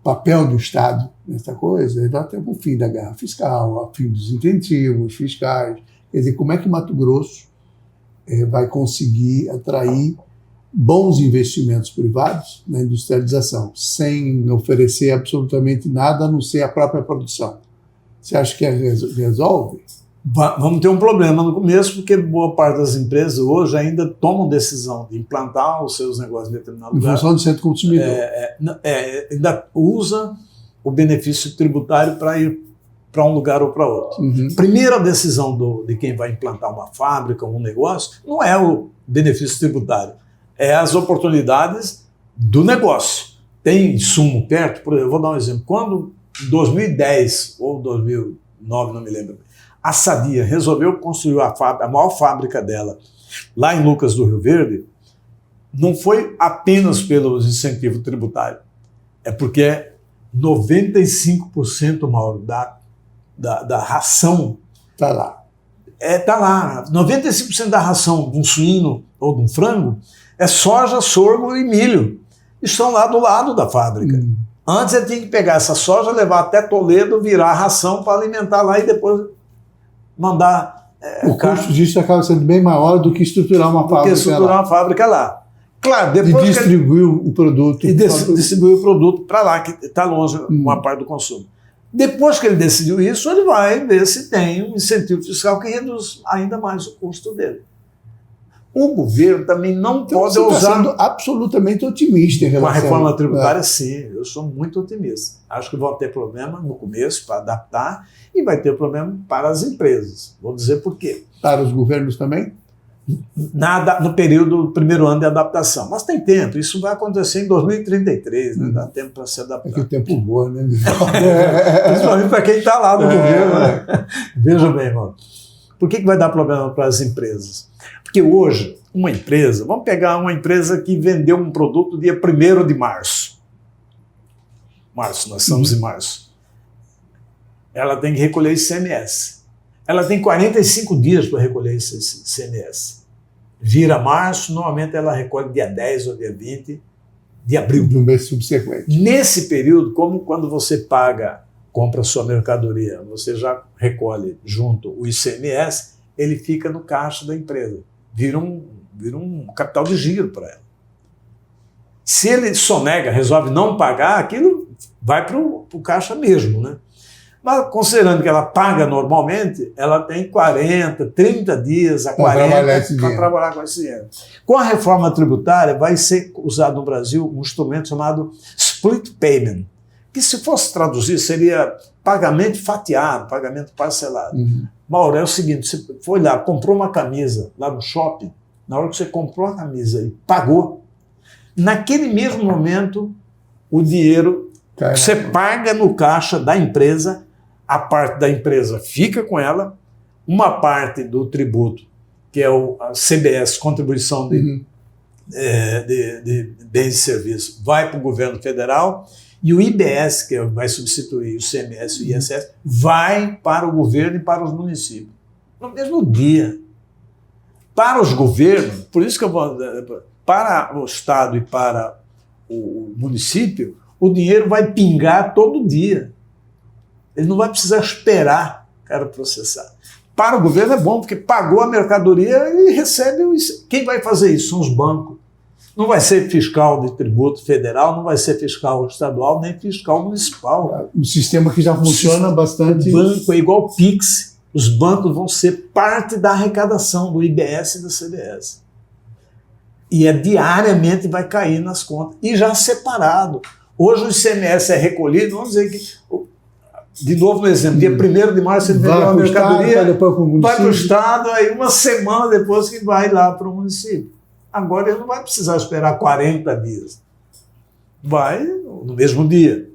papel do Estado nessa coisa? Nós temos o fim da guerra fiscal, o fim dos incentivos fiscais. Quer dizer, como é que Mato Grosso vai conseguir atrair bons investimentos privados na industrialização, sem oferecer absolutamente nada a não ser a própria produção? Você acha que resolve? Vamos ter um problema no começo, porque boa parte das empresas hoje ainda tomam decisão de implantar os seus negócios em determinado lugar. Em função do centro consumidor. Ainda usa o benefício tributário para ir para um lugar ou para outro. Primeira decisão de quem vai implantar uma fábrica, um negócio, não é o benefício tributário, é as oportunidades do negócio. Tem insumo perto, por exemplo, vou dar um exemplo. Quando em 2010 ou 2009, não me lembro, a Sadia resolveu construir a maior fábrica dela lá em Lucas do Rio Verde, não foi apenas pelos incentivos tributários, é porque 95%, Mauro, da ração está lá. Está lá. 95% da ração de um suíno ou de um frango é soja, sorgo e milho. Estão lá do lado da fábrica. Antes ele tinha que pegar essa soja, levar até Toledo, virar a ração para alimentar lá e depois mandar... o custo disso acaba sendo bem maior do que estruturar uma fábrica lá. Do que estruturar uma fábrica lá. Claro, depois e distribuir o produto. E distribuir o produto para lá, que está longe uma parte do consumo. Depois que ele decidiu isso, ele vai ver se tem um incentivo fiscal que reduz ainda mais o custo dele. O governo também não pode usar... Você está sendo absolutamente otimista em relação a reforma tributária, sim. Eu sou muito otimista. Acho que vão ter problema no começo para adaptar e vai ter problema para as empresas. Vou dizer por quê. Para os governos também? nada no período do primeiro ano de adaptação. Mas tem tempo, isso vai acontecer em 2033, né? Dá tempo para se adaptar. É que o tempo voa, né? Principalmente para quem está lá no governo. Né? Veja bem, irmão. Por que vai dar problema para as empresas? Porque hoje, uma empresa, vamos pegar uma empresa que vendeu um produto dia 1º de março. Nós estamos em março. Ela tem que recolher ICMS. Ela tem 45 dias para recolher esse ICMS. Vira março, normalmente ela recolhe dia 10 ou dia 20 de abril. No mês subsequente. Nesse período, como quando você compra sua mercadoria, você já recolhe junto o ICMS, ele fica no caixa da empresa. Vira um capital de giro para ela. Se ele sonega, resolve não pagar, aquilo vai para o caixa mesmo, né? Mas considerando que ela paga normalmente, ela tem 40, 30 dias a 40 para trabalhar com esse dinheiro. Com a reforma tributária, vai ser usado no Brasil um instrumento chamado split payment, que se fosse traduzir seria pagamento fatiado, pagamento parcelado. Mauro, é o seguinte, você foi lá, comprou uma camisa lá no shopping, na hora que você comprou a camisa e pagou, naquele mesmo momento o dinheiro você paga no caixa da empresa, a parte da empresa fica com ela, uma parte do tributo, que é a CBS, Contribuição de Bens e Serviços, vai para o governo federal, e o IBS, que vai substituir o CMS e o ISS, vai para o governo e para os municípios. No mesmo dia. Para os governos, por isso que para o Estado e para o município, o dinheiro vai pingar todo dia. Ele não vai precisar esperar o cara processar. Para o governo é bom, porque pagou a mercadoria e recebe. Quem vai fazer isso? São os bancos. Não vai ser fiscal de tributo federal, não vai ser fiscal estadual, nem fiscal municipal. Um sistema que já funciona bastante. O banco é igual o Pix. Os bancos vão ser parte da arrecadação do IBS e da CBS. E diariamente vai cair nas contas. E já separado. Hoje o ICMS é recolhido, vamos dizer que, de novo no exemplo, dia 1º de março ele vendeu uma mercadoria, vai para o Estado, aí uma semana depois que vai lá para o município. Agora ele não vai precisar esperar 40 dias. Vai no mesmo dia.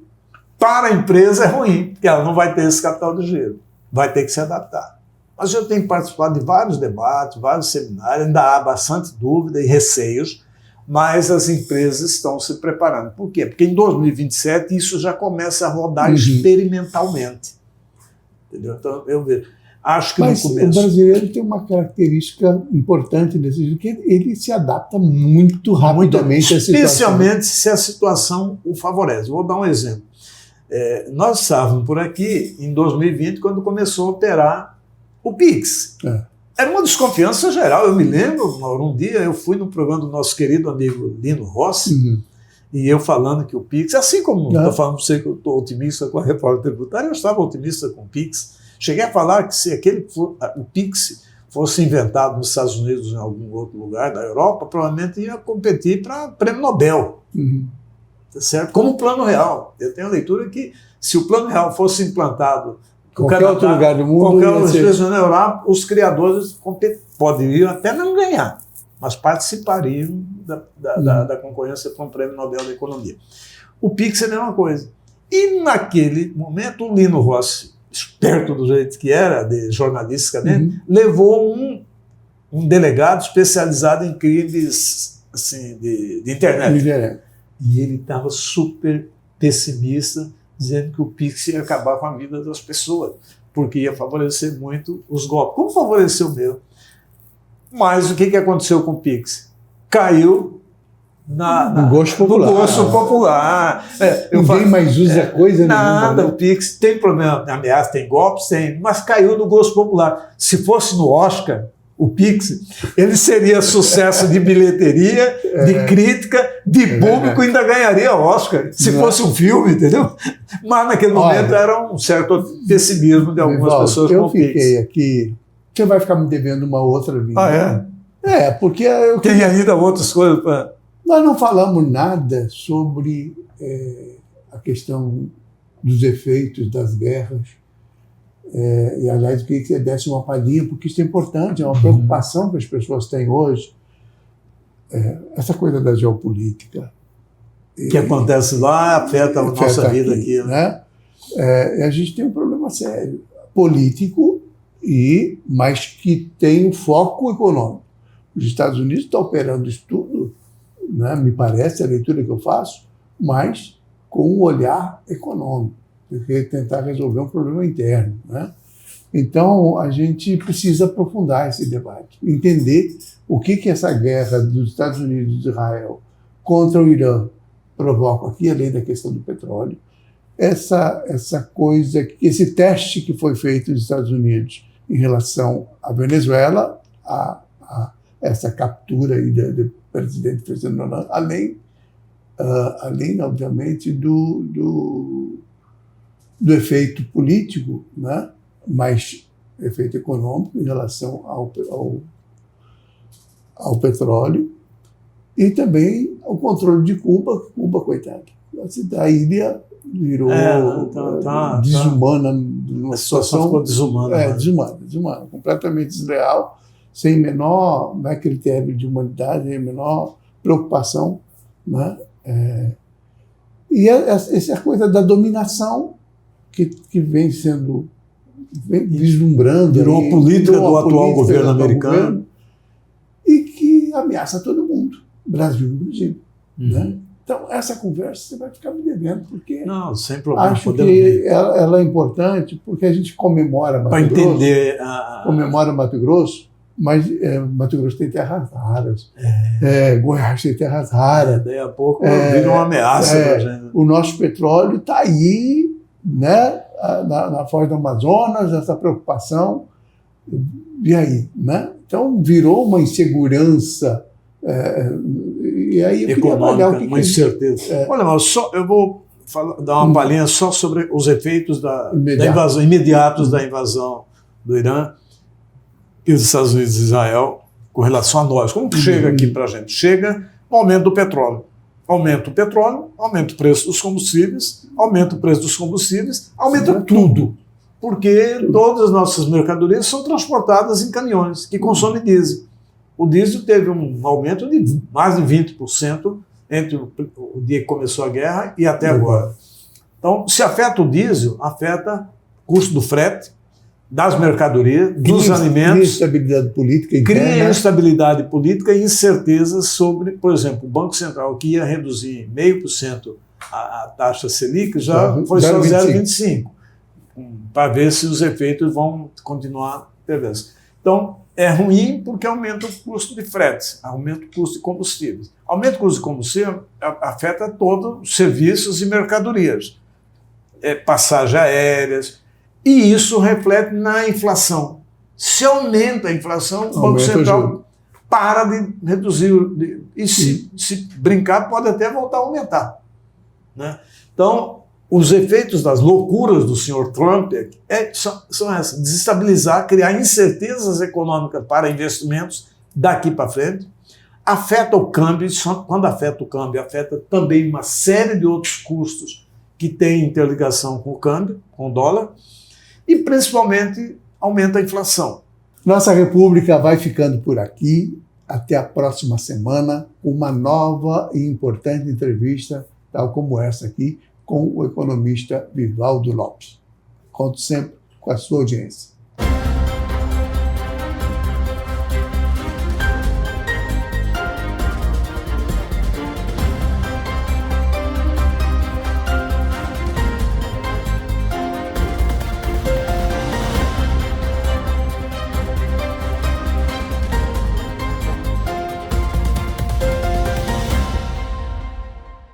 Para a empresa é ruim, porque ela não vai ter esse capital de giro. Vai ter que se adaptar. Mas eu tenho participado de vários debates, vários seminários, ainda há bastante dúvida e receios, mas as empresas estão se preparando. Por quê? Porque em 2027 isso já começa a rodar experimentalmente. Entendeu? Então, eu vejo. Acho que mas no começo... o brasileiro tem uma característica importante nesse sentido, que ele se adapta muito rapidamente à situação. Especialmente se a situação o favorece. Vou dar um exemplo. Nós estávamos por aqui em 2020, quando começou a operar o Pix. Era uma desconfiança geral. Eu me lembro, Mauro, um dia eu fui no programa do nosso querido amigo Lino Rossi, e eu falando que o Pix, assim como estou falando para você que eu estou otimista com a reforma tributária, eu estava otimista com o Pix. Cheguei a falar que se o Pix fosse inventado nos Estados Unidos ou em algum outro lugar da Europa, provavelmente ia competir para prêmio Nobel. Certo? Como o Plano Real. Eu tenho a leitura que se o Plano Real fosse implantado qualquer outro lugar do mundo, qualquer outra expressão na Europa, os criadores poderiam até não ganhar, mas participariam da concorrência com o Prêmio Nobel da Economia. O Pix é a mesma coisa. E naquele momento, o Lino Rossi, esperto do jeito que era, jornalisticamente, levou um delegado especializado em crimes assim, de internet. E ele estava super pessimista, dizendo que o Pix ia acabar com a vida das pessoas, porque ia favorecer muito os golpes. Como favoreceu mesmo? Mas o que aconteceu com o Pix? Caiu no gosto popular. Ninguém mais usa coisa nada, nenhuma. O Pix tem problema, ameaça, tem golpes, tem, mas caiu no gosto popular. Se fosse no Oscar, o Pix, ele seria sucesso de bilheteria, de crítica, de público, ainda ganharia Oscar, se fosse um filme, entendeu? Mas naquele momento era um certo pessimismo de algumas pessoas com o Pix. Eu fiquei aqui, você vai ficar me devendo uma outra vinda. Ah, é? Porque... Tem ainda outras coisas para... Nós não falamos nada sobre a questão dos efeitos das guerras E, aliás, eu queria que você desse uma palhinha, porque isso é importante, é uma preocupação que as pessoas têm hoje. Essa coisa da geopolítica. O que acontece lá afeta a nossa vida aqui. Né? A gente tem um problema sério, político, mas que tem um foco econômico. Os Estados Unidos estão operando isso tudo, né? Me parece, a leitura que eu faço, mas com um olhar econômico, porque tentar resolver um problema interno, né? Então, a gente precisa aprofundar esse debate, entender o que essa guerra dos Estados Unidos e de Israel contra o Irã provoca aqui, além da questão do petróleo, essa coisa, esse teste que foi feito nos Estados Unidos em relação à Venezuela, a essa captura aí do presidente Fernando Hollande, além, obviamente, do efeito político, né? Mas efeito econômico em relação ao petróleo, e também o controle de Cuba, coitada. A ilha virou desumana, a situação ficou desumana. Desumana, completamente desleal, sem menor critério de humanidade, sem menor preocupação, né? E essa coisa da dominação que vem sendo vislumbrando. Virou a política do atual governo americano. E que ameaça todo mundo, Brasil inclusive. Né? Então, essa conversa você vai ficar me devendo, porque não, sem problema, acho que ela é importante, porque a gente comemora Mato Grosso. Para entender comemora Mato Grosso, mas Mato Grosso tem terras raras. Goiás tem terras raras. Daí a pouco vira uma ameaça para gente. O nosso petróleo está aí, né, na foz do Amazonas, essa preocupação. E aí? Né? Então, virou uma insegurança. E aí eu econômica, uma incerteza. Olha, mas eu vou dar uma palhinha só sobre os efeitos da invasão, imediatos da invasão do Irã e dos Estados Unidos e Israel com relação a nós. Como que chega aqui para a gente? Chega o aumento do petróleo. Aumenta o petróleo, aumenta o preço dos combustíveis, aumenta o preço dos combustíveis, aumenta tudo. Porque todas as nossas mercadorias são transportadas em caminhões que consomem diesel. O diesel teve um aumento de mais de 20% entre o dia que começou a guerra e até agora. Então, se afeta o diesel, afeta o custo do frete, das mercadorias, dos alimentos. Cria instabilidade política interna. Cria instabilidade política e incertezas sobre, por exemplo, o Banco Central, que ia reduzir 0,5% a taxa Selic, já foi só 0,25%, para ver se os efeitos vão continuar perversos. Então, é ruim porque aumenta o custo de fretes, aumenta o custo de combustíveis. Aumenta o custo de combustível afeta todos os serviços e mercadorias, passagens aéreas, e isso reflete na inflação. Se aumenta a inflação, o Banco Central para de reduzir, e se brincar pode até voltar a aumentar. Né? Então, os efeitos das loucuras do senhor Trump são essas: desestabilizar, criar incertezas econômicas para investimentos daqui para frente, afeta o câmbio. Quando afeta o câmbio, afeta também uma série de outros custos que têm interligação com o câmbio, com o dólar, e principalmente aumenta a inflação. Nossa República vai ficando por aqui. Até a próxima semana, com uma nova e importante entrevista, tal como essa aqui, com o economista Vivaldo Lopes. Conto sempre com a sua audiência.